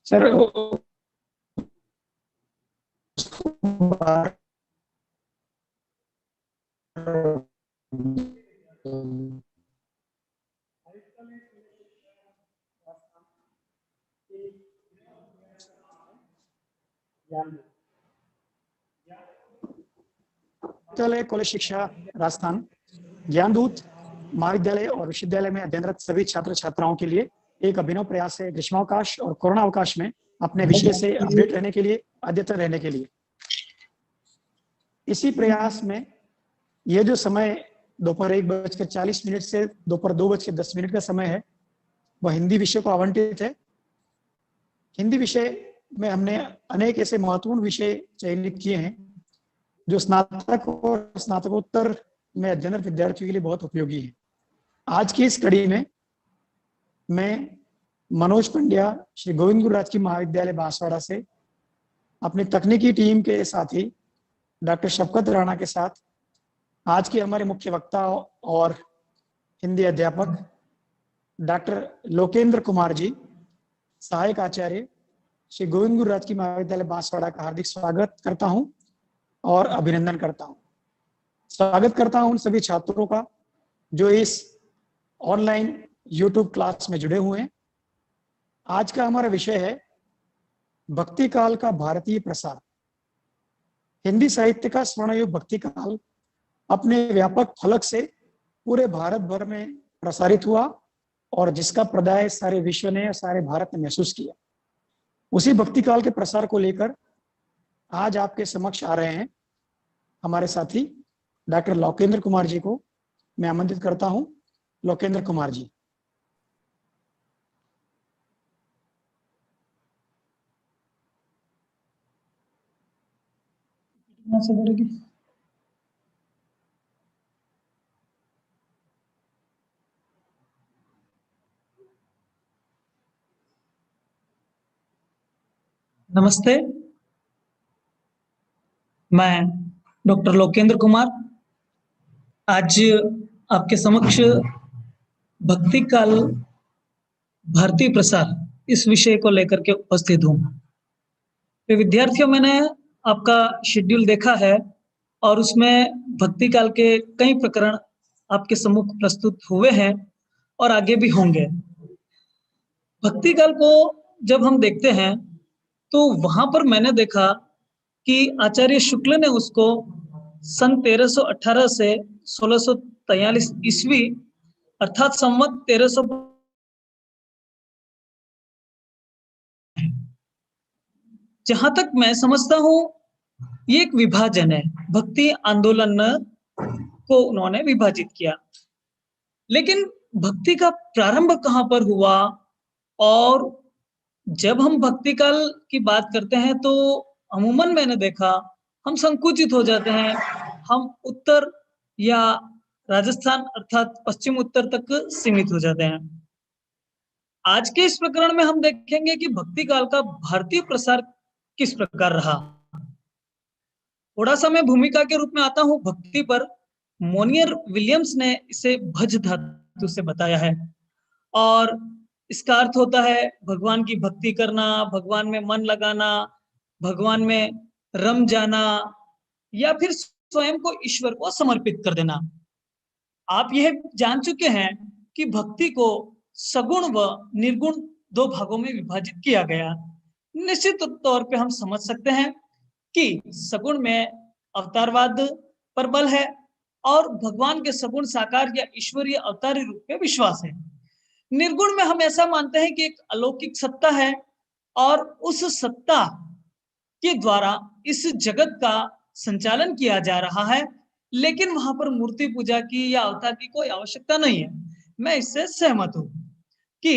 Sir college शिक्षा राजस्थान ज्ञानदूत महाविद्यालय और विश्वविद्यालय में अध्ययनरत सभी छात्र छात्राओं के लिए एक अभिनव प्रयास है ग्रीष्मावकाश और कोरोना अवकाश में अपने विषय से अपडेट रहने के लिए, अद्यतन रहने के लिए। इसी प्रयास में ये जो समय दोपहर 1:40 से दोपहर 2:10 का समय है, वह हिंदी विषय को आवंटित है। हिंदी विषय में हमने अनेक ऐसे महत्वपूर्ण विषय चयनित किए हैं जो स्नातक और स्नातकोत्तर में अध्ययनरत विद्यार्थियों के लिए बहुत उपयोगी है। आज की इस कड़ी में मैं मनोज पंड्या श्री गोविंद गुरु राजकीय महाविद्यालय बांसवाड़ा से अपनी तकनीकी टीम के साथी डॉक्टर शफकत राणा के साथ आज के हमारे मुख्य वक्ता और हिंदी अध्यापक डॉक्टर लोकेंद्र कुमार जी, सहायक आचार्य श्री गोविंद गुरु राजकीय महाविद्यालय बांसवाड़ा का हार्दिक स्वागत करता हूं और अभिनंदन करता हूं। स्वागत करता हूं उन सभी छात्रों का जो इस ऑनलाइन YouTube क्लास में जुड़े हुए हैं। आज का हमारा विषय है भक्ति काल का भारतीय प्रसार। हिंदी साहित्य का स्वर्णयुग भक्ति काल अपने व्यापक फलक से पूरे भारत भर में प्रसारित हुआ और जिसका प्रदाय सारे विश्व ने, सारे भारत ने महसूस किया। उसी भक्ति काल के प्रसार को लेकर आज आपके समक्ष आ रहे हैं हमारे साथी डॉक्टर लोकेंद्र कुमार जी को मैं आमंत्रित करता हूं। लोकेंद्र कुमार जी। नमस्ते, मैं डॉक्टर लोकेंद्र कुमार आज आपके समक्ष भक्ति काल भारतीय प्रसार इस विषय को लेकर के उपस्थित हूँ। तो विद्यार्थियों, मैंने आपका शेड्यूल देखा है और उसमें भक्ति काल के कई प्रकरण आपके सम्मुख प्रस्तुत हुए हैं और आगे भी होंगे। भक्ति काल को जब हम देखते हैं तो वहां पर मैंने देखा कि आचार्य शुक्ल ने उसको सन 1318 से 1643 ईस्वी अर्थात संवत 1300 जहां तक मैं समझता हूं ये एक विभाजन है। भक्ति आंदोलन को उन्होंने विभाजित किया, लेकिन भक्ति का प्रारंभ कहां पर हुआ? और जब हम भक्ति काल की बात करते हैं तो अमूमन मैंने देखा हम संकुचित हो जाते हैं, हम उत्तर या राजस्थान अर्थात पश्चिम उत्तर तक सीमित हो जाते हैं। आज के इस प्रकरण में हम देखेंगे कि भक्ति काल का भारतीय प्रसार किस प्रकार रहा। थोड़ा सा मैं भूमिका के रूप में आता हूं भक्ति पर। मोनियर विलियम्स ने इसे भज धातु से बताया है और इसका अर्थ होता है भगवान की भक्ति करना, भगवान में मन लगाना, भगवान में रम जाना या फिर स्वयं को ईश्वर को समर्पित कर देना। आप यह जान चुके हैं कि भक्ति को सगुण व निर्गुण दो भागों में विभाजित किया गया। निश्चित तौर पे हम समझ सकते हैं कि सगुण में अवतारवाद पर बल है और भगवान के सगुण साकार या ईश्वरीय अवतारी रूप में विश्वास है। निर्गुण में हम ऐसा मानते हैं कि एक अलौकिक सत्ता है और उस सत्ता के द्वारा इस जगत का संचालन किया जा रहा है, लेकिन वहां पर मूर्ति पूजा की या अवतार की कोई आवश्यकता नहीं है। मैं इससे सहमत हूं कि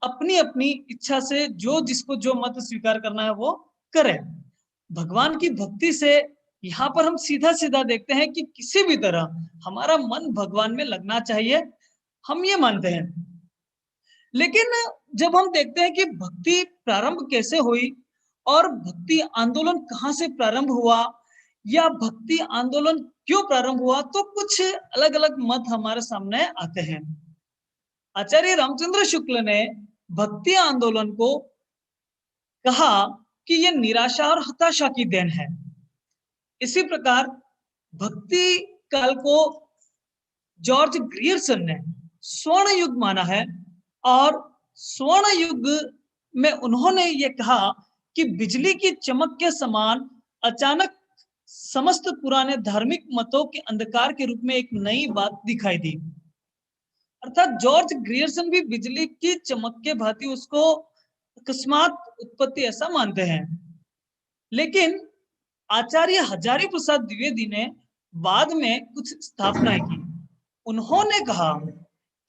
अपनी अपनी इच्छा से जो जिसको जो मत स्वीकार करना है वो करे। भगवान की भक्ति से यहाँ पर हम सीधा सीधा देखते हैं कि किसी भी तरह हमारा मन भगवान में लगना चाहिए, हम ये मानते हैं। लेकिन जब हम देखते हैं कि भक्ति प्रारंभ कैसे हुई और भक्ति आंदोलन कहाँ से प्रारंभ हुआ या भक्ति आंदोलन क्यों प्रारंभ हुआ, तो कुछ अलग अलग मत हमारे सामने आते हैं। आचार्य रामचंद्र शुक्ल ने भक्ति आंदोलन को कहा कि यह निराशा और हताशा की देन है। इसी प्रकार भक्ति काल को जॉर्ज ग्रियर्सन ने स्वर्ण युग माना है, और स्वर्ण युग में उन्होंने ये कहा कि बिजली की चमक के समान अचानक समस्त पुराने धार्मिक मतों के अंधकार के रूप में एक नई बात दिखाई दी। अर्थात जॉर्ज ग्रियर्सन भी बिजली की चमक के भांति उसको अकस्मात उत्पत्ति ऐसा मानते हैं, लेकिन आचार्य हजारी प्रसाद द्विवेदी ने बाद में कुछ स्थापनाएं की। उन्होंने कहा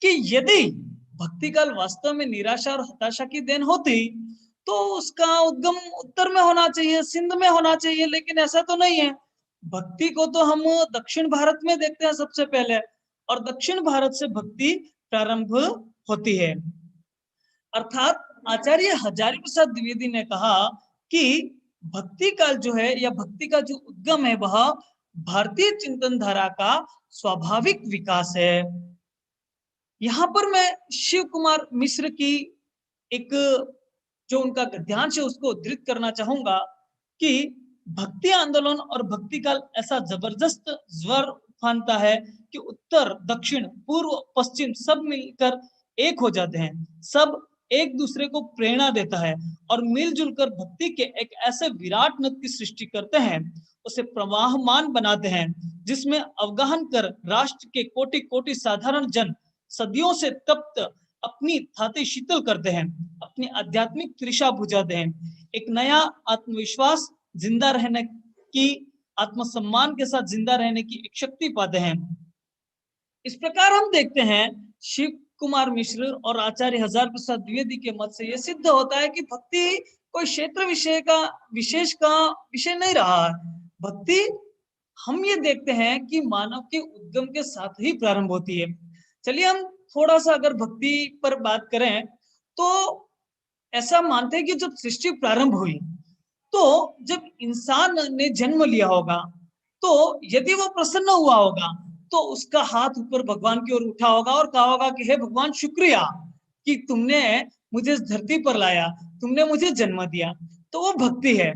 कि यदि भक्ति काल वास्तव में निराशा और हताशा की देन होती तो उसका उद्गम उत्तर में होना चाहिए, सिंध में होना चाहिए, लेकिन ऐसा तो नहीं है। भक्ति को तो हम दक्षिण भारत में देखते हैं सबसे पहले, और दक्षिण भारत से भक्ति प्रारंभ होती है। अर्थात आचार्य हजारी प्रसाद द्विवेदी ने कहा कि भक्ति काल जो है, या भक्ति का जो उद्गम है, वह भारतीय चिंतन धारा का स्वाभाविक विकास है। यहाँ पर मैं शिव कुमार मिश्र की एक जो उनका गद्यांश है उसको उद्धृत करना चाहूंगा कि भक्ति आंदोलन और भक्ति काल ऐसा जबरदस्त ज्वर फानता है कि उत्तर दक्षिण पूर्व पश्चिम सब मिलकर एक हो जाते हैं, सब एक दूसरे को प्रेरणा देता है और मिलजुल कर भक्ति के एक ऐसे विराट नद की सृष्टि करते हैं, उसे प्रवाहमान बनाते हैं, जिसमें अवगाहन कर राष्ट्र के कोटि कोटि साधारण जन सदियों से तप्त अपनी थाती शीतल करते हैं, अपनी आध्यात्मिक तृषा बुझाते हैं, एक नया आत्मविश्वास जिंदा रहने की, आत्मसम्मान के साथ जिंदा रहने की एक शक्ति पाते हैं। इस प्रकार हम देखते हैं शिव कुमार मिश्र और आचार्य हजार प्रसाद द्विवेदी के मत से यह सिद्ध होता है कि भक्ति कोई क्षेत्र विषय का विषय नहीं रहा है। भक्ति हम ये देखते हैं कि मानव के उद्गम के साथ ही प्रारंभ होती है। चलिए हम थोड़ा सा अगर भक्ति पर बात करें तो ऐसा मानते हैं कि जब सृष्टि प्रारंभ हुई तो जब इंसान ने जन्म लिया होगा तो यदि वो प्रसन्न हुआ होगा तो उसका हाथ ऊपर भगवान की ओर उठा होगा और कहा होगा कि हे भगवान, शुक्रिया कि तुमने मुझे इस धरती पर लाया, तुमने मुझे जन्म दिया। तो वो भक्ति है।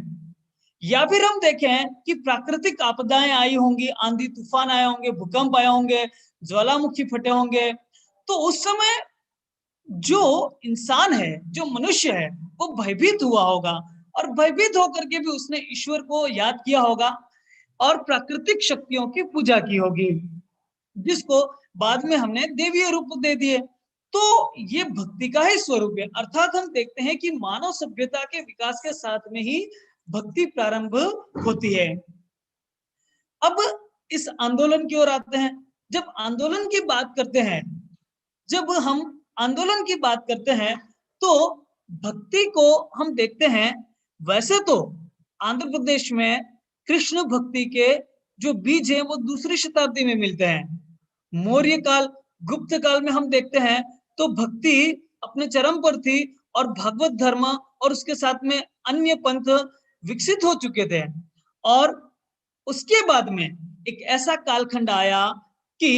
या फिर हम देखें कि प्राकृतिक आपदाएं आई होंगी, आंधी तूफान आए होंगे, भूकंप आए होंगे, ज्वालामुखी फटे होंगे, तो उस समय जो इंसान है, जो मनुष्य है, वो भयभीत हुआ होगा और भयभीत होकर के भी उसने ईश्वर को याद किया होगा और प्राकृतिक शक्तियों की पूजा की होगी, जिसको बाद में हमने देवीय रूप दे दिए। तो ये भक्ति का ही स्वरूप है। अर्थात हम देखते हैं कि मानव सभ्यता के विकास के साथ में ही भक्ति प्रारंभ होती है। अब इस आंदोलन की ओर आते हैं। जब आंदोलन की बात करते हैं, जब हम आंदोलन की बात करते हैं तो भक्ति को हम देखते हैं, वैसे तो आंध्र प्रदेश में कृष्ण भक्ति के जो बीज हैं वो दूसरी शताब्दी में मिलते हैं। मौर्य काल, गुप्त काल में हम देखते हैं तो भक्ति अपने चरम पर थी और भागवत धर्म और उसके साथ में अन्य पंथ विकसित हो चुके थे। और उसके बाद में एक ऐसा कालखंड आया कि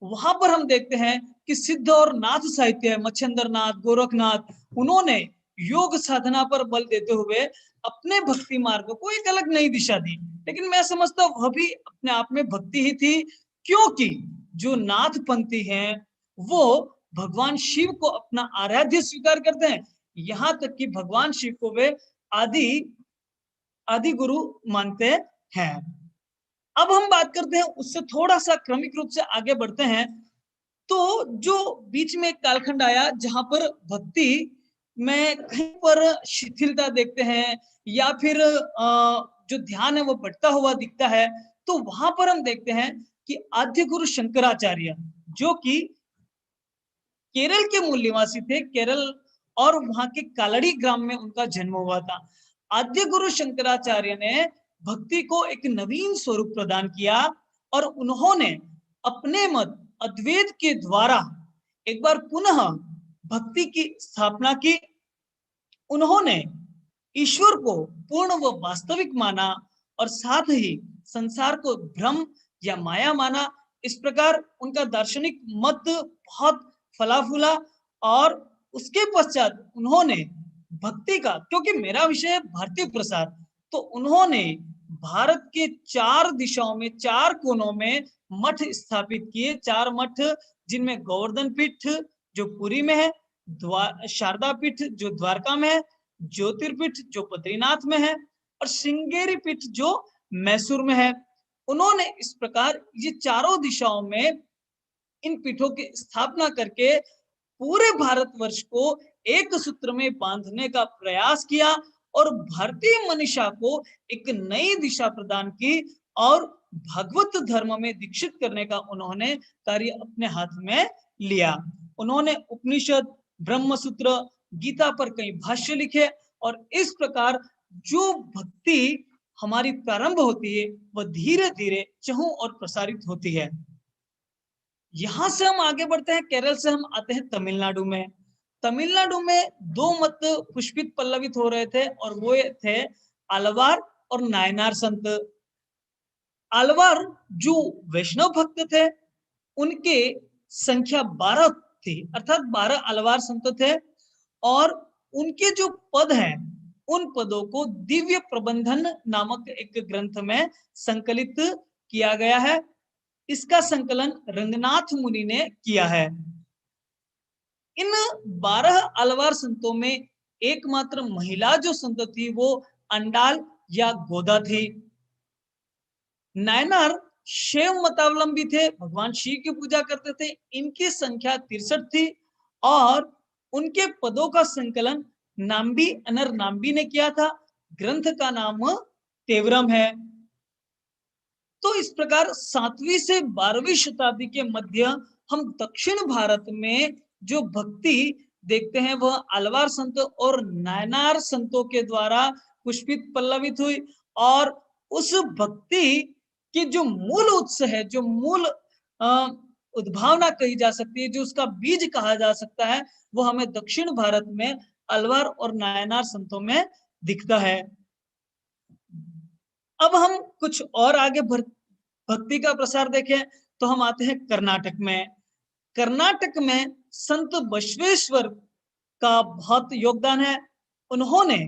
वहां पर हम देखते हैं कि सिद्ध और नाथ साहित्य, मच्छिंद्र नाथ, गोरखनाथ, उन्होंने योग साधना पर बल देते हुए अपने भक्ति मार्ग को एक अलग नई दिशा दी। लेकिन मैं समझता हूँ वह भी अपने आप में भक्ति ही थी, क्योंकि जो नाथ पंथी हैं वो भगवान शिव को अपना आराध्य स्वीकार करते हैं। यहाँ तक कि भगवान शिव को वे आदि गुरु मानते हैं। अब हम बात करते हैं, उससे थोड़ा सा क्रमिक रूप से आगे बढ़ते हैं। तो जो बीच में एक कालखंड आया जहां पर भक्ति में कहीं पर शिथिलता देखते हैं या फिर जो ध्यान है वो बढ़ता हुआ दिखता है, तो वहां पर हम देखते हैं कि आद्य गुरु शंकराचार्य, जो कि केरल के मूल निवासी थे, केरल और वहां के कालड़ी ग्राम में उनका जन्म हुआ था। आद्य गुरु शंकराचार्य ने भक्ति को एक नवीन स्वरूप प्रदान किया और उन्होंने अपने मत अद्वैत के द्वारा एक बार पुनः भक्ति की स्थापना की। उन्होंने ईश्वर को पूर्ण व वास्तविक माना और साथ ही संसार को भ्रम या माया माना। इस प्रकार उनका दार्शनिक मत बहुत फला फूला और उसके पश्चात उन्होंने भक्ति का, क्योंकि मेरा विषय है भारतीय प्रसार, तो उन्होंने भारत के 4 दिशाओं में, 4 कोनों में मठ स्थापित किए। 4 मठ, जिनमें गोवर्धन पीठ जो पुरी में है, शारदा पीठ जो द्वारका में है, ज्योतिर्पीठ जो बद्रीनाथ में है, और श्रृंगेरी पीठ जो मैसूर में है। उन्होंने इस प्रकार ये चारों दिशाओं में इन पीठों की स्थापना करके पूरे भारतवर्ष को एक सूत्र में बांधने का प्रयास किया और भारतीय मनीषा को एक नई दिशा प्रदान की और भगवत धर्म में दीक्षित करने का उन्होंने कार्य अपने हाथ में लिया। उन्होंने उपनिषद, ब्रह्मसूत्र, गीता पर कई भाष्य लिखे और इस प्रकार जो भक्ति हमारी प्रारंभ होती है वह धीरे धीरे चहुं और प्रसारित होती है। यहां से हम आगे बढ़ते हैं, केरल से हम आते हैं तमिलनाडु में। तमिलनाडु में 2 मत पुष्पित पल्लवित हो रहे थे और वो थे आलवार और नायनार संत। आलवार जो वैष्णव भक्त थे, उनके संख्या 12 थी, अर्थात 12 आलवार संत थे और उनके जो पद हैं उन पदों को दिव्य प्रबंधन नामक एक ग्रंथ में संकलित किया गया है। इसका संकलन रंगनाथ मुनि ने किया है। इन 12 अलवार संतों में एकमात्र महिला जो संत थी वो अंडाल या गोदा थी। नायनार शैव मतावलंबी थे, भगवान शिव की पूजा करते थे। इनकी संख्या 63 थी और उनके पदों का संकलन नाम्बी अनर नाम्बी ने किया था। ग्रंथ का नाम तेवरम है। तो इस प्रकार 7वीं से 12वीं शताब्दी के मध्य हम दक्षिण भारत में जो भक्ति देखते हैं वह आलवार संत और नायनार संतों के द्वारा पुष्पित पल्लवित हुई और उस भक्ति की जो मूल उत्स है, जो मूल उद्भावना कही जा सकती है, जो उसका बीज कहा जा सकता है, वो हमें दक्षिण भारत में अलवार और नायनार संतों में दिखता है। अब हम कुछ और आगे भक्ति का प्रसार देखें तो हम आते हैं कर्नाटक में। कर्नाटक में संत बसवेश्वर का बहुत योगदान है। उन्होंने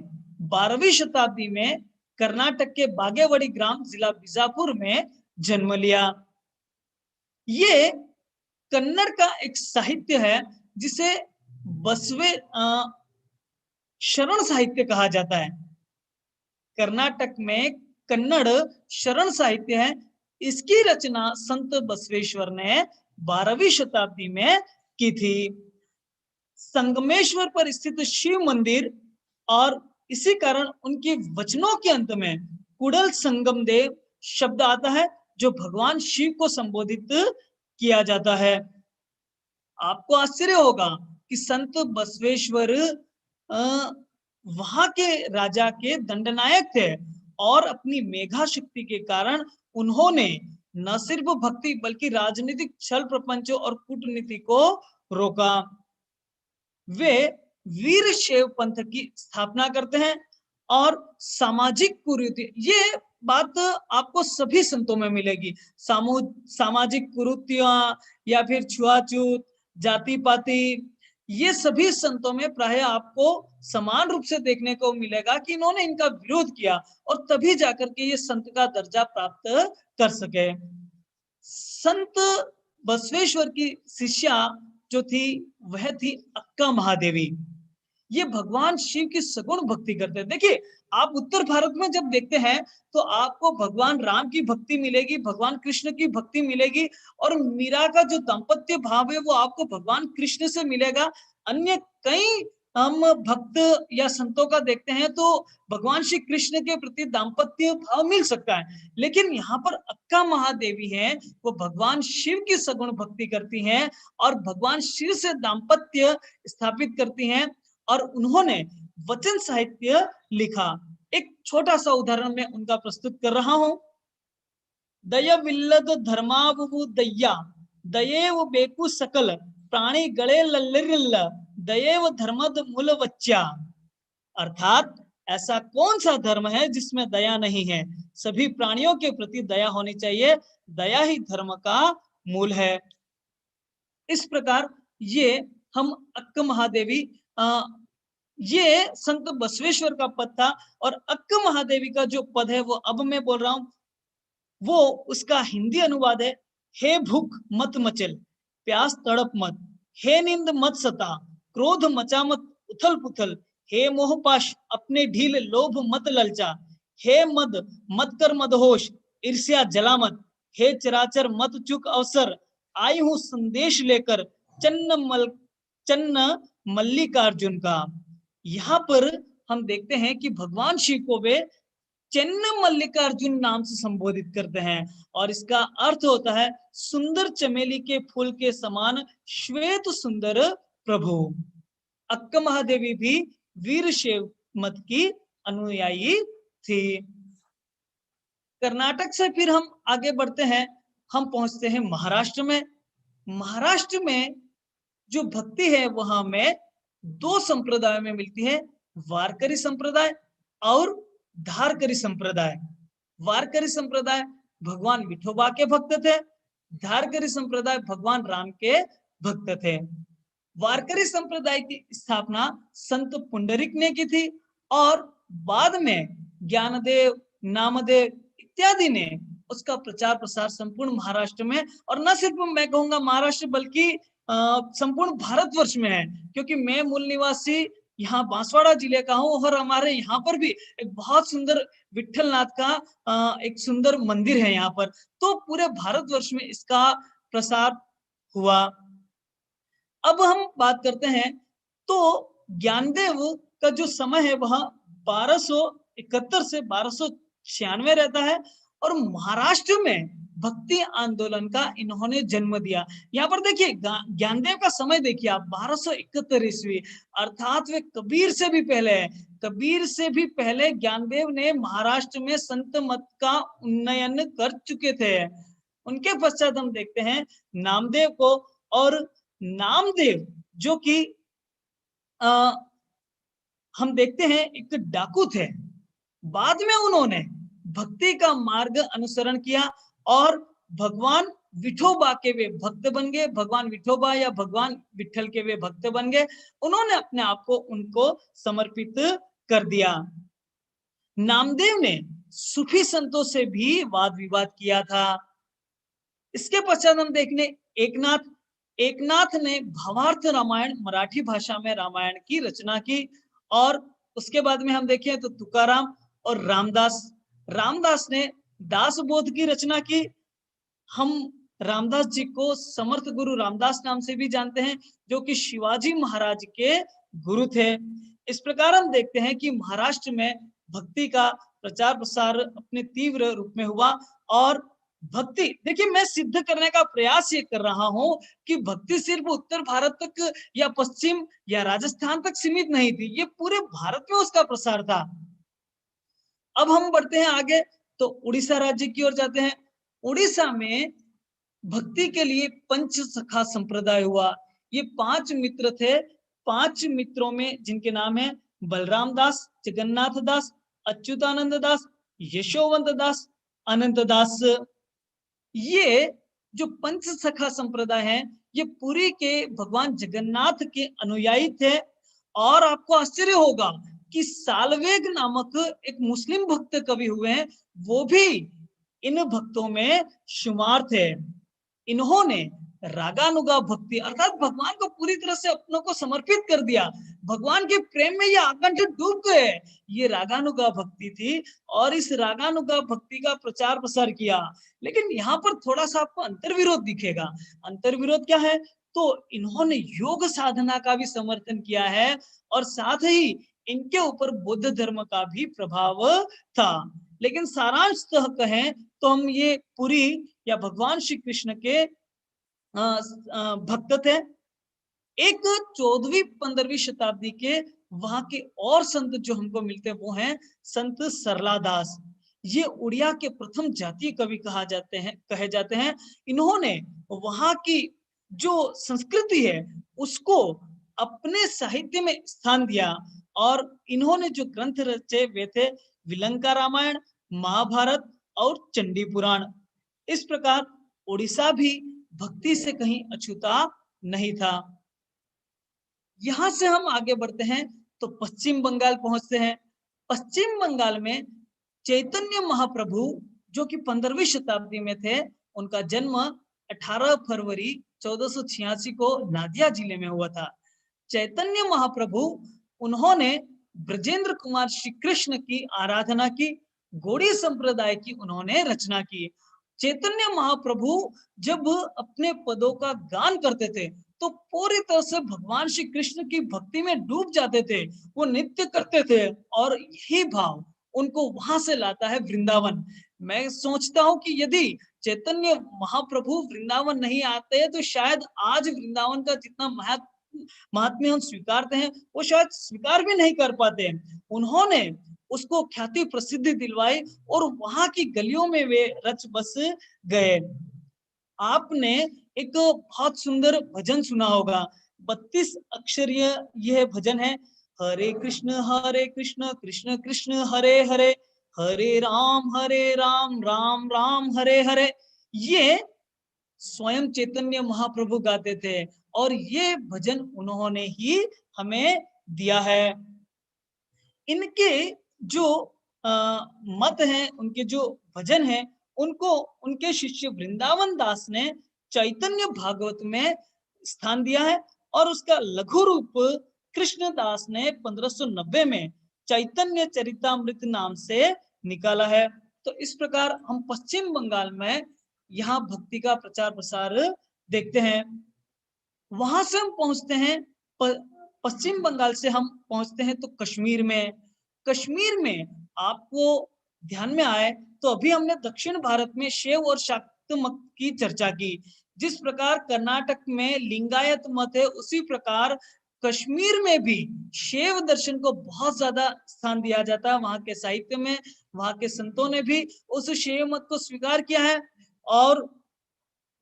12वीं शताब्दी में कर्नाटक के बागेवाड़ी ग्राम, जिला बीजापुर में जन्म लिया। ये कन्नड़ का एक साहित्य है जिसे बसवे शरण साहित्य कहा जाता है। कर्नाटक में कन्नड़ शरण साहित्य है। इसकी रचना संत बसवेश्वर ने 12वीं शताब्दी में की थी। संगमेश्वर पर स्थित शिव मंदिर और इसी कारण उनके वचनों के अंत में कुडल संगम देव शब्द आता है, जो भगवान शिव को संबोधित किया जाता है। आपको आश्चर्य होगा कि संत बसवेश्वर वहां के राजा के दंडनायक थे और अपनी मेघा शक्ति के कारण उन्होंने न सिर्फ भक्ति बल्कि राजनीतिक छल प्रपंच और कूटनीति को रोका। वे वीर शैव पंथ की स्थापना करते हैं और सामाजिक कुरीति, ये बात आपको सभी संतों में मिलेगी। सामाजिक कुरीतियां या फिर छुआछूत, जाति पाति, ये सभी संतों में प्राय आपको समान रूप से देखने को मिलेगा कि इन्होंने इनका विरोध किया और तभी जाकर के ये संत का दर्जा प्राप्त कर सके। संत बसवेश्वर की शिष्या जो थी वह थी अक्का महादेवी। ये भगवान शिव की सगुण भक्ति करते हैं। देखिए, आप उत्तर भारत में जब देखते हैं तो आपको भगवान राम की भक्ति मिलेगी, भगवान कृष्ण की भक्ति मिलेगी और मीरा का जो दाम्पत्य भाव है वो आपको भगवान कृष्ण से मिलेगा। अन्य कई हम भक्त या संतों का देखते हैं तो भगवान श्री कृष्ण के प्रति दाम्पत्य भाव मिल सकता है, लेकिन यहाँ पर अक्का महादेवी है, वो भगवान शिव की सगुण भक्ति करती हैं और भगवान शिव से दाम्पत्य स्थापित करती हैं और उन्होंने वचन साहित्य लिखा। एक छोटा सा उदाहरण मैं उनका प्रस्तुत कर रहा हूं। दयविल्लद धर्मावु दय्या, दयेव बेकु सकल, प्राणी गले लल्लिरिल्ल, दयेव धर्मद मूल वच्चा। अर्थात ऐसा कौन सा धर्म है जिसमें दया नहीं है? सभी प्राणियों के प्रति दया होनी चाहिए, दया ही धर्म का मूल है। इस प्रकार ये हम अक्क महादेवी, ये संत बसवेश्वर का पद था। और अक्क महादेवी का जो पद है वो अब मैं बोल रहा हूं, वो उसका हिंदी अनुवाद है, हे भूख मत मचल, प्यास तड़प मत, हे नींद मत सता, क्रोध मचा मत उथल पुथल, हे मोहपाश अपने ढील लोभ मत ललचा, हे मद मत कर मदहोश, ईर्ष्या जला मत, हे चराचर मत चुक अवसर, आई हूं संदेश लेकर चन्न मल्लिकार्जुन का। यहाँ पर हम देखते हैं कि भगवान शिव को वे चन्न मल्लिकार्जुन नाम से संबोधित करते हैं, और इसका अर्थ होता है सुंदर चमेली के फूल के समान श्वेत सुंदर प्रभु। अक्क महादेवी भी वीरशैव मत की अनुयायी थी। कर्नाटक से फिर हम आगे बढ़ते हैं, हम पहुंचते हैं महाराष्ट्र में। महाराष्ट्र में जो भक्ति है वहां में दो संप्रदाय में मिलती है, वारकरी संप्रदाय और धारकरी संप्रदाय। वारकरी संप्रदाय भगवान विठोबा के भक्त थे, धारकरी संप्रदाय भगवान राम के भक्त थे। वारकरी संप्रदाय की स्थापना संत पुंडरिक ने की थी, और बाद में ज्ञानदेव, नामदेव इत्यादि ने उसका प्रचार प्रसार संपूर्ण महाराष्ट्र में, और न सिर्फ मैं कहूंगा महाराष्ट्र बल्कि संपूर्ण भारतवर्ष में है, क्योंकि मैं मूल निवासी यहाँ बांसवाड़ा जिले का हूँ, और हमारे यहाँ पर भी एक बहुत सुंदर विठलनाथ का एक सुंदर मंदिर है यहाँ पर। तो पूरे भारतवर्ष में इसका प्रसार हुआ। अब हम बात करते हैं, तो ज्ञानदेव का जो समय है वह 1271 से 1296 रहता है, और महाराष्ट्र में भक्ति आंदोलन का इन्होंने जन्म दिया। यहाँ पर देखिए ज्ञानदेव का समय देखिए आप, 1271 ईस्वी, अर्थात वे कबीर से भी पहले है। कबीर से भी पहले ज्ञानदेव ने महाराष्ट्र में संत मत का उन्नयन कर चुके थे। उनके पश्चात हम देखते हैं नामदेव को, और नामदेव जो कि हम देखते हैं एक डाकू थे। बाद में उन्होंने भक्ति का मार्ग अनुसरण किया और भगवान विठोबा के वे भक्त बन गए। भगवान विठोबा या भगवान विठल के वे भक्त बन गए। उन्होंने अपने आप को उनको समर्पित कर दिया। नामदेव ने सूफी संतों से भी वाद विवाद किया था। इसके पश्चात हम देखने एकनाथ ने भावार्थ रामायण मराठी भाषा में रामायण की रचना की, और उसके बाद में हम देखें तो तुकाराम और रामदास ने दास बोध की रचना की। हम रामदास जी को समर्थ गुरु रामदास नाम से भी जानते हैं, जो कि शिवाजी महाराज के गुरु थे। इस प्रकार हम देखते हैं कि महाराष्ट्र में भक्ति का प्रचार प्रसार अपने तीव्र रूप में हुआ। और भक्ति देखिए, मैं सिद्ध करने का प्रयास ये कर रहा हूं कि भक्ति सिर्फ उत्तर भारत तक या पश्चिम या राजस्थान तक सीमित नहीं थी, ये पूरे भारत में उसका प्रसार था। अब हम बढ़ते हैं आगे, तो उड़ीसा राज्य की ओर जाते हैं। उड़ीसा में भक्ति के लिए पंच सखा संप्रदाय हुआ। ये 5 मित्र थे। 5 मित्रों में जिनके नाम है बलराम दास, जगन्नाथ दास, अच्युतानंद दास, यशोवंत दास, अनंत दास। ये जो पंच सखा संप्रदाय है, ये पुरी के भगवान जगन्नाथ के अनुयायी थे। और आपको आश्चर्य होगा कि सालवेग नामक एक मुस्लिम भक्त कवि हुए हैं, वो भी इन भक्तों में शुमार थे। इन्होंने रागानुगा भक्ति अर्थात भगवान को पूरी तरह से अपनों को समर्पित कर दिया। भगवान के प्रेम में ये आकंठ डूब गए। ये रागानुगा भक्ति थी, और इस रागानुगा भक्ति का प्रचार प्रसार किया। लेकिन यहाँ पर थोड़ा सा आपको अंतर्विरोध दिखेगा। अंतर्विरोध क्या है? तो इन्होंने योग साधना का भी समर्थन किया है, और साथ ही इनके ऊपर बुद्ध धर्म का भी प्रभाव था। लेकिन सारांशतः कहें तो हम ये पुरी या भगवान श्री कृष्ण के भक्त थे। एक 14वीं 15वीं शताब्दी के वहां के और संत जो हमको मिलते हैं वो हैं संत सरला दास। ये उड़िया के प्रथम जातीय कवि कहे जाते हैं। इन्होंने वहां की जो संस्कृति है उसको अपने साहित्य में स्थान दिया, और इन्होंने जो ग्रंथ रचे वे थे विलंका रामायण, महाभारत और चंडी पुराण। इस प्रकार उड़ीसा भी भक्ति से कहीं अछूता नहीं था। यहाँ से हम आगे बढ़ते हैं तो पश्चिम बंगाल पहुंचते हैं। पश्चिम बंगाल में चैतन्य महाप्रभु जो कि 15वीं शताब्दी में थे, उनका जन्म 18 फरवरी 1486 को नादिया जिले में हुआ था। चैतन्य महाप्रभु उन्होंने ब्रजेंद्र कुमार श्री कृष्ण की आराधना की, गौड़ी संप्रदाय की उन्होंने रचना की। चैतन्य महाप्रभु जब अपने पदों का गान करते थे तो पूरी तरह से भगवान श्री कृष्ण की भक्ति में डूब जाते थे, वो नृत्य करते थे और यही भाव उनको वहां से लाता है वृंदावन। मैं सोचता हूँ कि यदि चैतन्य महाप्रभु वृंदावन नहीं आते तो शायद आज वृंदावन का जितना महात्म्य हम स्वीकारते हैं वो शायद स्वीकार भी नहीं कर पाते। उन्होंने उसको ख्याति प्रसिद्धि दिलवाई और वहां की गलियों में वे रच बस गए। आपने एक बहुत सुंदर भजन सुना होगा, 32 अक्षरीय यह भजन है, हरे कृष्ण कृष्ण कृष्ण हरे हरे, हरे राम राम राम हरे हरे। ये स्वयं चैतन्य महाप्रभु गाते थे और ये भजन उन्होंने ही हमें दिया है। इनके जो मत हैं, उनके जो भजन हैं, उनको उनके शिष्य वृंदावन दास ने चैतन्य भागवत में स्थान दिया है और उसका लघु रूप कृष्णदास ने 1590 में चैतन्य चरितामृत नाम से निकाला है। तो इस प्रकार हम पश्चिम बंगाल में यहाँ भक्ति का प्रचार प्रसार देखते हैं। वहां से हम पहुंचते हैं पश्चिम बंगाल से हम पहुंचते हैं तो कश्मीर में। कश्मीर में आपको ध्यान में आए तो अभी हमने दक्षिण भारत में शैव और शाक्त मत की चर्चा की। जिस प्रकार कर्नाटक में लिंगायत मत है, उसी प्रकार कश्मीर में भी शैव दर्शन को बहुत ज्यादा स्थान दिया जाता है। वहां के साहित्य में, वहां के संतों ने भी उस शैव मत को स्वीकार किया है। और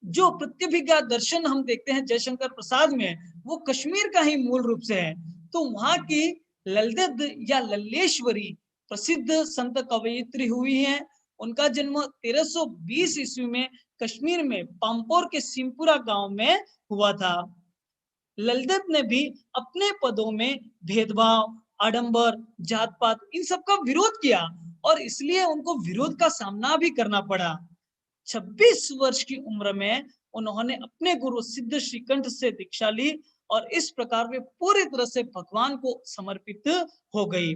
जो प्रत्यभिज्ञा दर्शन हम देखते हैं जयशंकर प्रसाद में, वो कश्मीर का ही मूल रूप से है। तो वहां की ललित या लल्लेश्वरी प्रसिद्ध संत कवयित्री हुई हैं। उनका जन्म 1320 ईस्वी में कश्मीर में पाम्पोर के सिमपुरा गांव में हुआ था। ललित ने भी अपने पदों में भेदभाव, आडंबर, जात पात इन सब का विरोध किया और इसलिए उनको विरोध का सामना भी करना पड़ा। 26 वर्ष की उम्र में उन्होंने अपने गुरु सिद्ध श्रीकंठ से दीक्षा ली और इस प्रकार वे पूरी तरह से भगवान को समर्पित हो गई।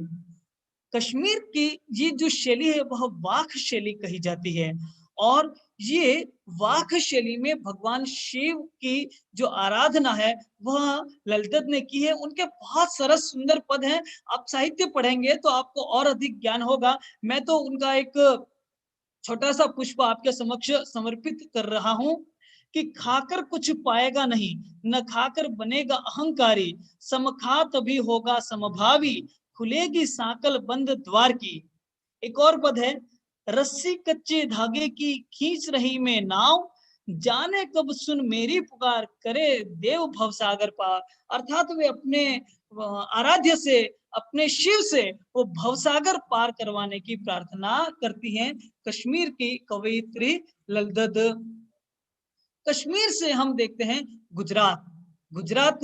कश्मीर की ये जो शैली है वह वाक शैली कही जाती है और ये वाक शैली में भगवान शिव की जो आराधना है वह ललित ने की है। उनके बहुत सरस सुंदर पद हैं, आप साहित्य पढ़ेंगे तो आपको और अधिक ज्ञान होगा। मैं तो उनका एक छोटा सा पुष्प आपके समक्ष समर्पित कर रहा हूं कि खाकर कुछ पाएगा नहीं, न खाकर बनेगा अहंकारी, समखा तभी होगा समभावी, खुलेगी साकल बंद द्वार की। एक और पद है, रस्सी कच्चे धागे की खींच रही मैं नाव, जाने कब सुन मेरी पुकार, करे देव भवसागर पार। अर्थात वे अपने आराध्य से, अपने शिव से वो भवसागर पार करवाने की प्रार्थना करती हैं कश्मीर की कवयित्री ललित। कश्मीर से हम देखते हैं गुजरात। गुजरात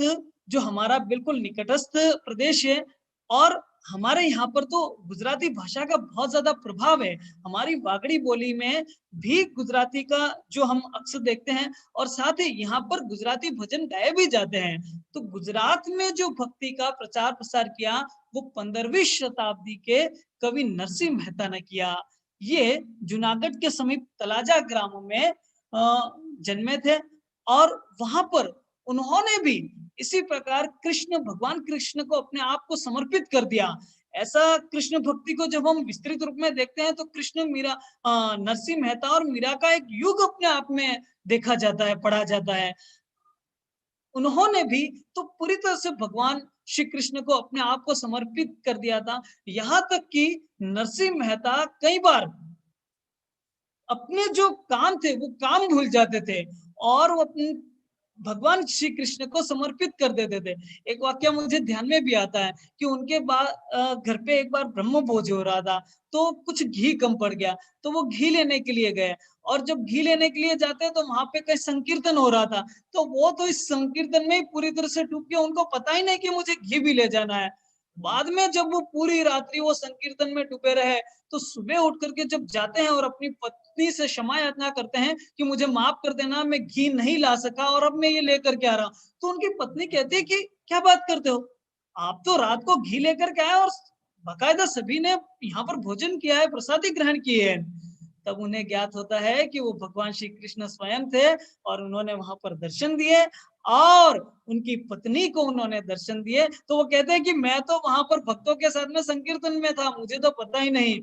जो हमारा बिल्कुल निकटस्थ प्रदेश है और हमारे यहाँ पर तो गुजराती भाषा का बहुत ज्यादा प्रभाव है। हमारी वागड़ी बोली में भी गुजराती का जो हम अक्सर देखते हैं और साथ ही यहाँ पर गुजराती भजन गाए भी जाते हैं। तो गुजरात में जो भक्ति का प्रचार प्रसार किया वो 15वीं शताब्दी के कवि नरसिंह मेहता ने किया। ये जूनागढ़ के समीप तलाजा ग्राम में जन्मे थे और वहां पर उन्होंने भी इसी प्रकार कृष्ण, भगवान कृष्ण को अपने आप को समर्पित कर दिया। ऐसा कृष्ण भक्ति को जब हम विस्तृत रूप में देखते हैं तो कृष्ण मीरा, नरसिंह मेहता और मीरा का एक युग अपने आप में देखा जाता है, पढ़ा जाता है। उन्होंने भी तो पूरी तरह से भगवान श्री कृष्ण को अपने आप को समर्पित कर दिया था। यहाँ तक कि नरसिंह मेहता कई बार अपने जो काम थे वो काम भूल जाते थे और वो अपने भगवान श्री कृष्ण को समर्पित कर देते थे। एक वाक्य मुझे ध्यान में भी आता है कि उनके बाद घर पे एक बार ब्रह्म भोज हो रहा था, तो कुछ घी कम पड़ गया, तो वो घी लेने के लिए गए, और जब घी लेने के लिए जाते हैं तो वहां पे कहीं संकीर्तन हो रहा था, तो वो तो इस संकीर्तन में ही पूरी तरह से डूब गए, उनको पता ही नहीं कि मुझे घी भी ले जाना है। बाद में जब वो पूरी रात्रि वो संकीर्तन में डूबे रहे, तो सुबह उठ करके जब जाते हैं और अपनी पत्नी से क्षमा याचना करते हैं कि मुझे माफ कर देना, मैं घी नहीं ला सका और अब मैं ये लेकर के आ रहा हूं, तो उनकी पत्नी कहती है कि क्या बात करते हो, आप तो रात को घी लेकर के आए और बाकायदा सभी ने यहाँ पर भोजन किया है, प्रसादी ग्रहण किए है। तब उन्हें ज्ञात होता है कि वो भगवान श्री कृष्ण स्वयं थे, और उन्होंने वहां पर दर्शन दिए और उनकी पत्नी को उन्होंने दर्शन दिए। तो वो कहते हैं कि मैं तो वहां पर भक्तों के साथ में संकीर्तन में था, मुझे तो पता ही नहीं।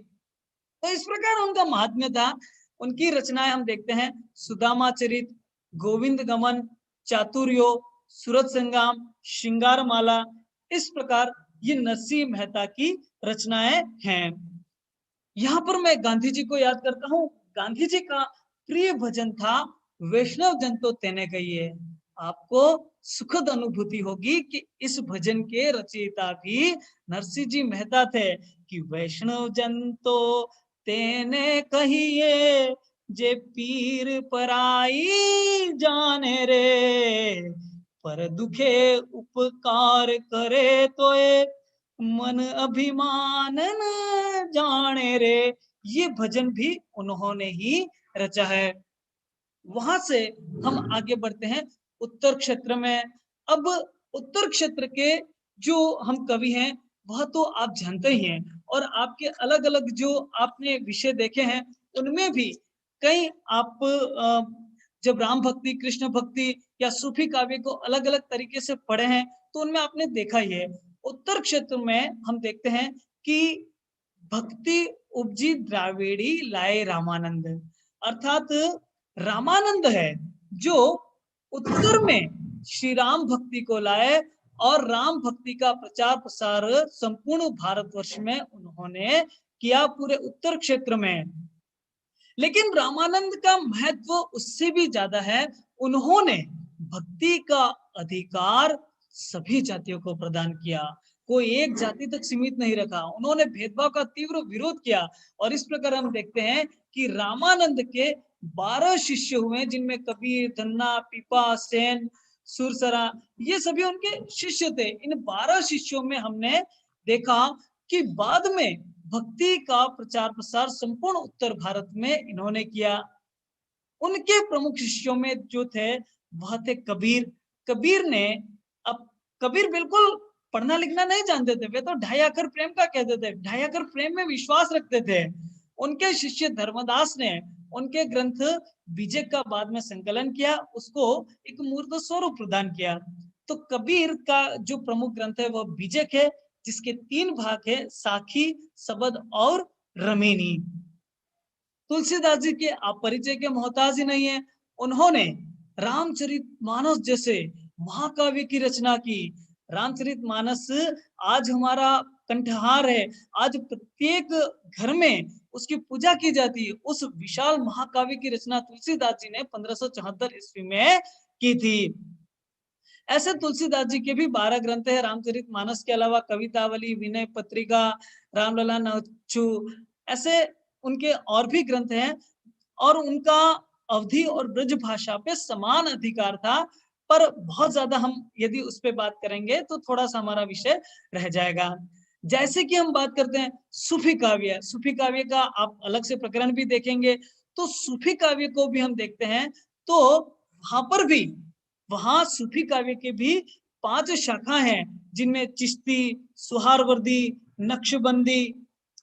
तो इस प्रकार उनका महात्म्य था। उनकी रचनाएं हम देखते हैं, सुदामा चरित, गोविंद गमन, चातुर्यो, सूरत संग्राम, श्रृंगार माला, इस प्रकार ये नरसिंह मेहता की रचनाएं हैं। यहाँ पर मैं गांधी जी को याद करता हूँ। गांधी जी का प्रिय भजन था, वैष्णव जन तो तेने कहिए। आपको सुखद अनुभूति होगी कि इस भजन के रचयिता भी नरसिंह जी मेहता थे, कि वैष्णव जन तो तेने कहिए, जे पीर पराई जाने रे, पर दुखे उपकार करे तो मन अभिमान न जाने रे। ये भजन भी उन्होंने ही रचा है। वहां से हम आगे बढ़ते हैं उत्तर क्षेत्र में। अब उत्तर क्षेत्र के जो हम कवि हैं वह तो आप जानते ही हैं, और आपके अलग अलग जो आपने विषय देखे हैं उनमें भी कई आप जब राम भक्ति, कृष्ण भक्ति या सूफी काव्य को अलग अलग तरीके से पढ़े हैं, तो उनमें आपने देखा ही है। उत्तर क्षेत्र में हम देखते हैं कि भक्ति उपजी द्राविड़ी लाए रामानंद, अर्थात रामानंद है जो उत्तर में श्री राम भक्ति को लाए, और राम भक्ति का प्रचार प्रसार संपूर्ण भारतवर्ष में उन्होंने किया, पूरे उत्तर क्षेत्र में। लेकिन रामानंद का महत्व उससे भी ज्यादा है। उन्होंने भक्ति का अधिकार सभी जातियों को प्रदान किया, कोई एक जाति तक सीमित नहीं रखा। उन्होंने भेदभाव का तीव्र विरोध किया, और इस प्रकार हम देखते हैं कि रामानंद के 12 शिष्य हुए, जिनमें कबीर, धन्ना, पीपा, सेन, सुरसरा, ये सभी उनके शिष्य थे। इन 12 शिष्यों में हमने देखा कि बाद में भक्ति का प्रचार प्रसार संपूर्ण उत्तर भारत में इन्होंने किया। उनके प्रमुख शिष्यों में जो थे वह थे कबीर। कबीर ने, अब कबीर बिल्कुल पढ़ना लिखना नहीं जानते थे, वे तो ढाई अक्षर प्रेम का कहते थे, ढाई अक्षर प्रेम में विश्वास रखते थे। उनके शिष्य धर्मदास ने उनके ग्रंथ बीजे का बाद में संकलन किया, उसको एक मूर्त स्वरूप प्रदान किया। तो कबीर का जो प्रमुख ग्रंथ है वह बीजक है, जिसके 3 भाग है, साखी, सबद और रमेनी। तुलसीदास जी के आप परिचय के मोहताज ही नहीं है। उन्होंने रामचरितमानस जैसे महाकाव्य की रचना की। रामचरितमानस आज हमारा कंठहार है, आज प्रत्येक घर में उसकी पूजा की जाती है। उस विशाल महाकाव्य की रचना तुलसीदास जी ने 1574 ईस्वी में की थी। ऐसे तुलसीदास जी के भी 12 ग्रंथ है। रामचरितमानस के अलावा कवितावली, विनय पत्रिका, रामलला नच्चू, ऐसे उनके और भी ग्रंथ हैं, और उनका अवधी और ब्रज भाषा पे समान अधिकार था। पर बहुत ज्यादा हम यदि उस पे बात करेंगे तो थोड़ा सा हमारा विषय रह जाएगा। जैसे कि हम बात करते हैं सूफी काव्य, सूफी काव्य का आप अलग से प्रकरण भी देखेंगे। तो सूफी काव्य को भी हम देखते हैं, तो वहां पर भी, वहां सूफी काव्य के भी 5 शाखा हैं, जिनमें चिश्ती, सुहारवर्दी, नक्शबंदी,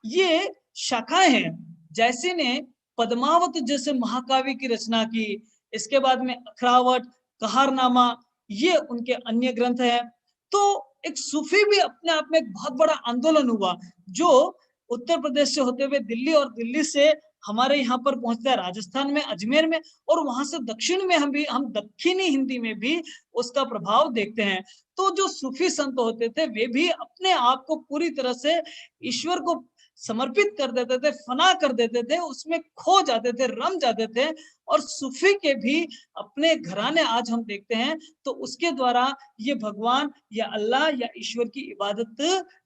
ये शाखाएं हैं। जैसे ने पद्मावत जैसे महाकाव्य की रचना की। इसके बाद में अखरावट, कहारनामा, ये उनके अन्य ग्रंथ हैं। तो एक सूफी भी अपने आप में एक बहुत बड़ा आंदोलन हुआ, जो उत्तर प्रदेश से होते हुए दिल्ली और दिल्ली से हमारे यहाँ पर पहुंचता है राजस्थान में, अजमेर में, और वहां से दक्षिण में हम दक्षिणी हिंदी में भी उसका प्रभाव देखते हैं। तो जो सूफी संत होते थे वे भी अपने आप को पूरी तरह से ईश्वर को समर्पित कर देते थे, फना कर देते थे, उसमें खो जाते थे, रम जाते थे। और सूफी के भी अपने घराने आज हम देखते हैं तो उसके द्वारा ये भगवान या अल्लाह या ईश्वर की इबादत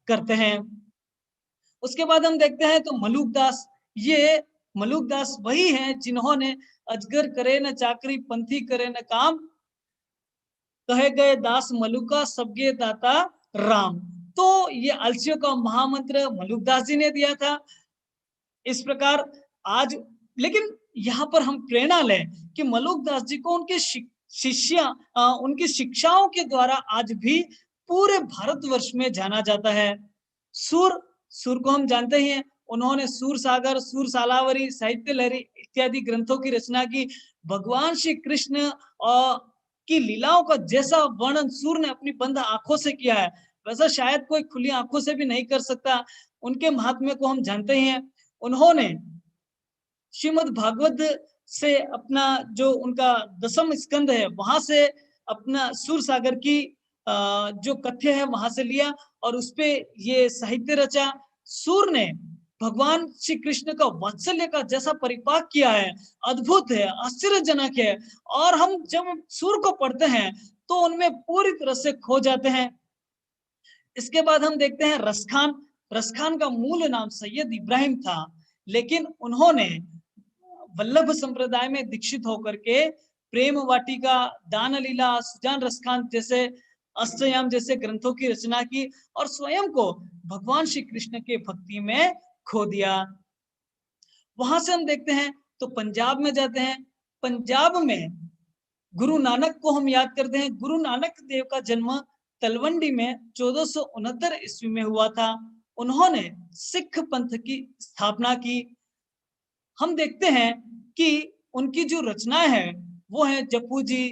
करते हैं। उसके बाद हम देखते हैं तो मलूक दास, ये मलूक दास वही हैं जिन्होंने अजगर करे न चाकरी, पंथी करे न काम, कहे गए दास मलुका, सबके दाता राम। तो ये आलसियों का महामंत्र मलूक दास जी ने दिया था। इस प्रकार आज, लेकिन यहाँ पर हम प्रेरणा लें कि मलूक दास जी को उनके शिष्य उनकी शिक्षाओं के द्वारा आज भी पूरे भारतवर्ष में जाना जाता है। सुर सुर को हम जानते ही हैं, उन्होंने सूर सागर, सूर सालावरी, साहित्य लहरी इत्यादि ग्रंथों की रचना की। भगवान श्री कृष्ण की लीलाओं का जैसा वर्णन सूर ने अपनी बंद आंखों से किया है, वैसा शायद कोई खुली आंखों से भी नहीं कर सकता। उनके महात्म्य को हम जानते ही हैं। उन्होंने श्रीमद् भागवत से अपना जो उनका दसम स्कंद है वहां से अपना सूर सागर की जो कथ्य है वहां से लिया और उसपे ये साहित्य रचा। सूर ने भगवान श्री कृष्ण का वात्सल्य का जैसा परिपाक किया है, अद्भुत है, आश्चर्यजनक है। और हम जब सूर को पढ़ते हैं तो उनमें पूरी तरह से खो जाते हैं। इसके बाद हम देखते हैं रसखान। रसखान का मूल नाम सैयद इब्राहिम था, लेकिन उन्होंने वल्लभ संप्रदाय में दीक्षित होकर के प्रेम वाटिका, दान लीला, सुजान रसखान जैसे, अष्टयाम जैसे ग्रंथों की रचना की और स्वयं को भगवान श्री कृष्ण के भक्ति में खो दिया। वहां से हम देखते हैं तो पंजाब में जाते हैं। पंजाब में गुरु नानक को हम याद करते हैं। गुरु नानक देव का जन्म तलवंडी में 1469 ईस्वी में हुआ था। उन्होंने सिख पंथ की स्थापना की। हम देखते हैं कि उनकी जो रचनाएं हैं वो है जप्पू जी,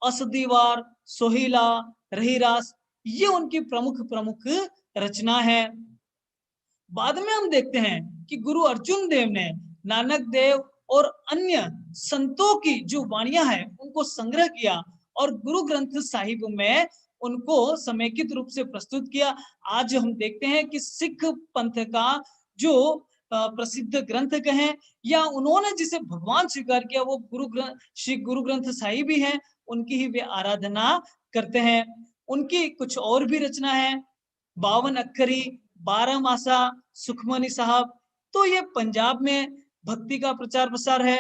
असदीवार, सोहिला, रहीरास, ये उनकी प्रमुख प्रमुख रचना है। बाद में हम देखते हैं कि गुरु अर्जुन देव ने नानक देव और अन्य संतों की जो वाणियां हैं उनको संग्रह किया और गुरु ग्रंथ साहिब में उनको समेकित रूप से प्रस्तुत किया। आज हम देखते हैं कि सिख पंथ का जो प्रसिद्ध ग्रंथ कहें या उन्होंने जिसे भगवान स्वीकार किया वो श्री गुरु ग्रंथ साहिब ही हैं, उनकी ही वे आराधना करते हैं। उनकी कुछ और भी रचना है, 52 अक्षरी, 12 मासा, सुखमनी साहब। तो ये पंजाब में भक्ति का प्रचार प्रसार है।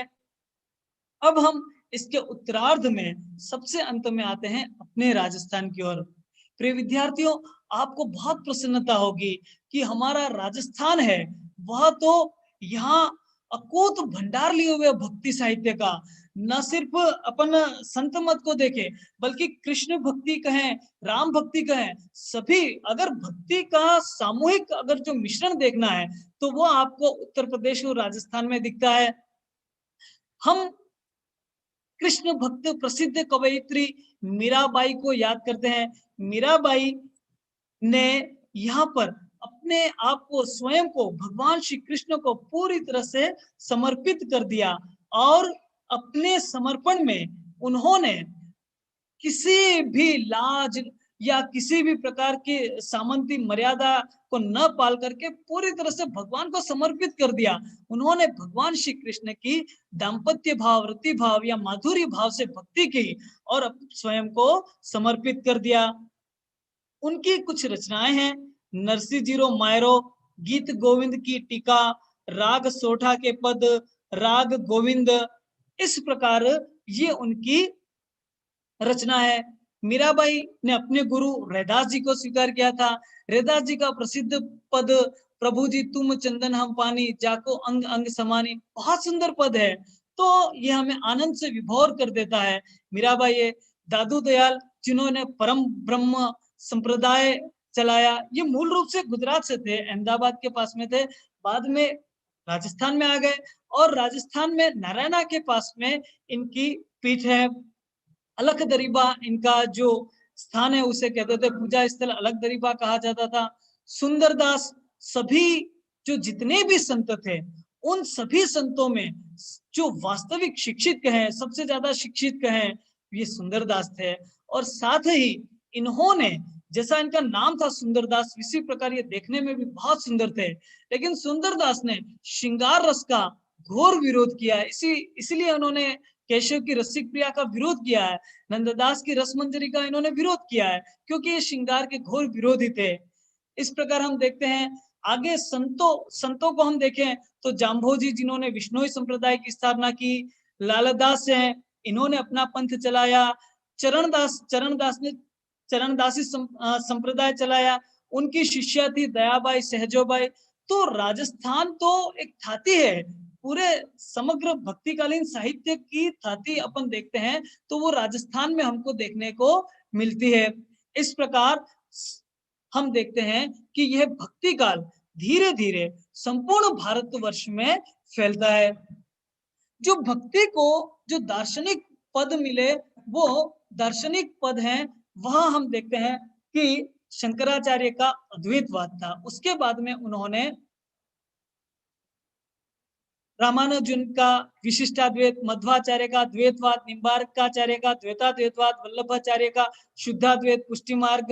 अब हम इसके उत्तरार्ध में सबसे अंत में आते हैं अपने राजस्थान की ओर। प्रिय विद्यार्थियों, आपको बहुत प्रसन्नता होगी कि हमारा राजस्थान है वह तो यहाँ अकूत भंडार लिए हुए भक्ति साहित्य का। न सिर्फ अपन संत मत को देखें बल्कि कृष्ण भक्ति कहें, राम भक्ति कहें, सभी अगर भक्ति का सामूहिक अगर जो मिश्रण देखना है तो वो आपको उत्तर प्रदेश और राजस्थान में दिखता है। हम कृष्ण भक्त प्रसिद्ध कवयित्री मीराबाई को याद करते हैं। मीराबाई ने यहाँ पर अपने आप को, स्वयं को भगवान श्री कृष्ण को पूरी तरह से समर्पित कर दिया और अपने समर्पण में उन्होंने किसी भी लाज या किसी भी प्रकार की सामंती मर्यादा को न पाल करके पूरी तरह से भगवान को समर्पित कर दिया। उन्होंने भगवान श्री कृष्ण की दाम्पत्य भाव, रति भाव या माधुर्य भाव से भक्ति की और स्वयं को समर्पित कर दिया। उनकी कुछ रचनाएं हैं, नरसी जीरो मायरो, गीत गोविंद की टीका, राग सोठा के पद, राग गोविंद, इस प्रकार ये उनकी रचना है। मीराबाई ने अपने गुरु रैदास जी को स्वीकार किया था। रैदास जी का प्रसिद्ध पद, प्रभु जी तुम चंदन हम पानी, जाको अंग अंग समानी, बहुत सुंदर पद है। तो ये हमें आनंद से विभोर कर देता है। मीराबाई है। दादू दयाल जिन्होंने परम ब्रह्म संप्रदाय चलाया, ये मूल रूप से गुजरात से थे, अहमदाबाद के पास में थे, बाद में राजस्थान में आ गए और राजस्थान में नारायणा के पास में इनकी पीठ है। अलख दरीबा इनका जो स्थान है उसे कहते थे पूजा स्थल, अलख दरीबा कहा जाता था। सुंदरदास, सभी जो जितने भी संत थे उन सभी संतों में जो वास्तविक शिक्षित कहें, सबसे ज्यादा शिक्षित कहें, ये सुंदरदास थे। और साथ ही इन्होंने, जैसा इनका नाम था सुंदरदास, इसी प्रकार ये देखने में भी बहुत सुंदर थे, लेकिन सुंदरदास ने श्रृंगार रस का घोर विरोध किया है। इसीलिए उन्होंने केशव की रसिक प्रिया का विरोध किया है, नंददास की रसमंजरी का इन्होंने विरोध किया है, क्योंकि ये श्रृंगार के घोर विरोधी थे। इस प्रकार हम देखते हैं आगे संतों को हम देखें तो जाम्भोजी, जिन्होंने विष्णोई संप्रदाय की स्थापना की, लालदास हैं, इन्होंने अपना पंथ चलाया, चरणदास ने चरणदासी संप्रदाय चलाया, उनकी शिष्या थी दयाबाई, सहजोबाई। तो राजस्थान तो एक थाती है, पूरे समग्र भक्तिकालीन साहित्य की थाती अपन देखते हैं तो वो राजस्थान में हमको देखने को मिलती है। इस प्रकार हम देखते हैं कि यह भक्ति काल धीरे धीरे संपूर्ण भारतवर्ष में फैलता है। जो भक्ति को जो दार्शनिक पद मिले वो दार्शनिक पद हैं, वहां हम देखते हैं कि शंकराचार्य का अद्वैतवाद था, उसके बाद में उन्होंने रामानुजन का विशिष्टाद्वैत, मध्वाचार्य का द्वैतवाद, निम्बार्काचार्य का द्वैताद्वैतवाद, वल्लभाचार्य का शुद्धाद्वैत, पुष्टि मार्ग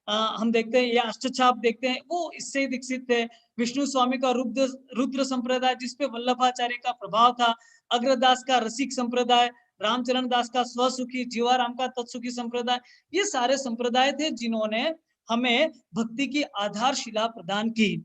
हम देखते हैं, या अष्टछाप देखते हैं, वो इससे दीक्षित थे। विष्णु स्वामी का रुद्र संप्रदाय, जिसपे वल्लभाचार्य का प्रभाव था। अग्रदास का रसिक संप्रदाय, रामचरण दास का स्वसुखी, जीवाराम का तत्सुखी संप्रदाय, ये सारे संप्रदाय थे जिन्होंने हमें भक्ति की आधारशिला प्रदान की।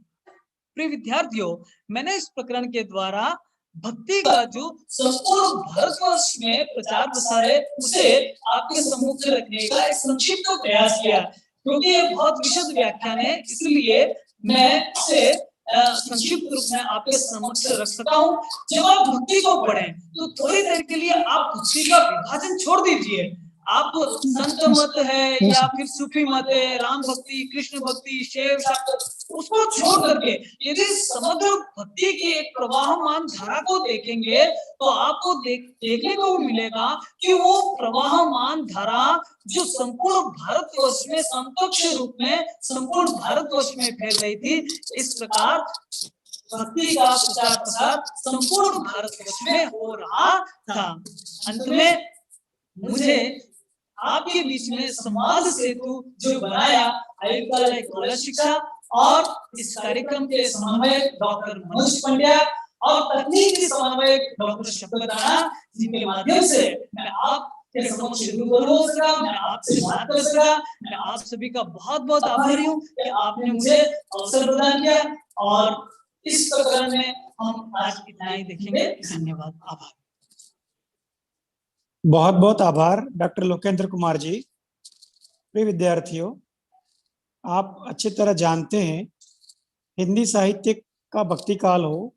प्रिय विद्यार्थियों, मैंने इस प्रकरण के द्वारा भक्ति का जो संपूर्ण भारतवर्ष में प्रचार प्रसार है उसे आपके सम्मुख रखने का एक संक्षिप्त प्रयास किया, क्योंकि ये बहुत विशद व्याख्यान है, इसलिए मैं इसे संक्षिप्त रूप में आपके समक्ष रख सका हूँ। जब आप भक्ति को पढ़ें तो थोड़ी देर के लिए आप भक्ति का विभाजन छोड़ दीजिए। आप संत मत है या फिर सूफी मत है, राम भक्ति, कृष्ण भक्ति, शैव शाक्त, उसको छोड़ करके यदि समग्र भक्ति की एक प्रवाहमान धारा को देखेंगे तो आपको देखने को मिलेगा कि वो प्रवाहमान धारा जो संपूर्ण भारतवर्ष में समकक्ष रूप में संपूर्ण भारतवर्ष में फैल रही थी, इस प्रकार भक्ति का प्रचार प्रसार संपूर्ण भारतवर्ष में हो रहा था। अंत में मुझे आपके बीच में संवाद सेतु जो बनाया आयुक्तालय कॉलेज शिक्षा और इस कार्यक्रम के समन्वयक डॉक्टर मनोज पंड्या और तकनीकी समन्वयक डॉक्टर शपथ राणा, जिनके माध्यम से मैं आपके समक्ष रूबरू हो सका, मैं आपसे बात कर सका। मैं आप सभी का बहुत बहुत आभारी हूँ कि आपने मुझे अवसर प्रदान किया, और इस प्रकरण में हम आज इतना ही देखेंगे। धन्यवाद, आभार। बहुत बहुत आभार डॉक्टर लोकेंद्र कुमार जी। प्रिय विद्यार्थियों, आप अच्छी तरह जानते हैं हिंदी साहित्य का भक्ति काल हो,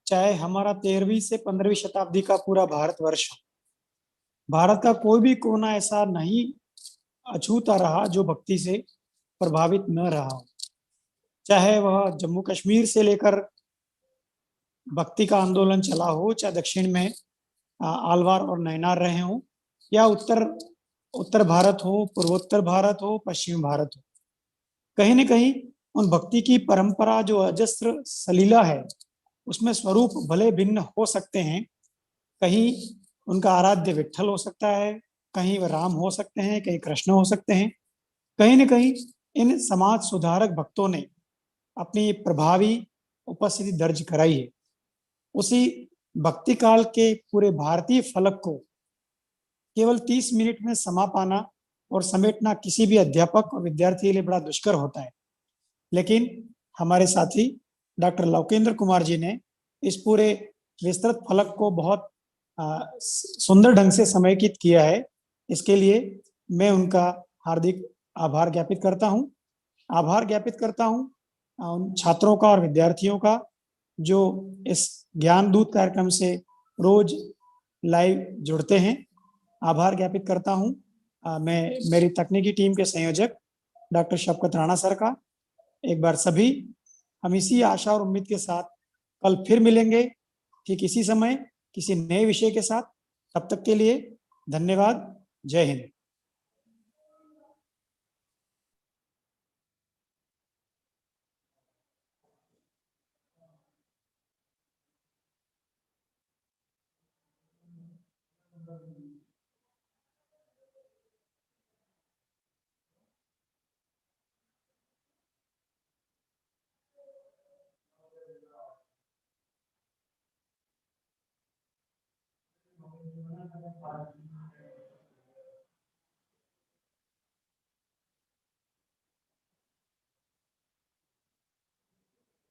चाहे हमारा 13वीं से 15वीं शताब्दी का पूरा भारतवर्ष हो, भारत का कोई भी कोना ऐसा नहीं अछूता रहा जो भक्ति से प्रभावित न रहा हो। चाहे वह जम्मू कश्मीर से लेकर भक्ति का आंदोलन चला हो, चाहे दक्षिण में आलवार और नैनार रहे हों, या उत्तर भारत हो, पूर्वोत्तर भारत हो, पश्चिम भारत हो, कहीं न कहीं उन भक्ति की परंपरा जो अजस्त्र सलीला है, उसमें स्वरूप भले भिन्न हो सकते हैं। कहीं उनका आराध्य विठ्ठल हो सकता है, कहीं वह राम हो सकते हैं, कहीं कृष्ण हो सकते हैं। कहीं न कहीं इन समाज सुधारक भक्तों ने अपनी प्रभावी उपस्थिति दर्ज कराई है। उसी भक्ति काल के पूरे भारतीय फलक को केवल 30 मिनट में समा पाना और समेटना किसी भी अध्यापक और विद्यार्थी के लिए बड़ा दुष्कर होता है, लेकिन हमारे साथी डॉक्टर लोकेंद्र कुमार जी ने इस पूरे विस्तृत फलक को बहुत सुंदर ढंग से समेकित किया है। इसके लिए मैं उनका हार्दिक आभार ज्ञापित करता हूँ। आभार ज्ञापित करता हूँ उन छात्रों का और विद्यार्थियों का जो इस ज्ञान दूत कार्यक्रम से रोज लाइव जुड़ते हैं। आभार ज्ञापित करता हूँ मैं मेरी तकनीकी टीम के संयोजक डॉक्टर शपकत राणा सर का। एक बार सभी हम इसी आशा और उम्मीद के साथ कल फिर मिलेंगे, ठीक इसी समय किसी नए विषय के साथ। तब तक के लिए धन्यवाद। जय हिंद।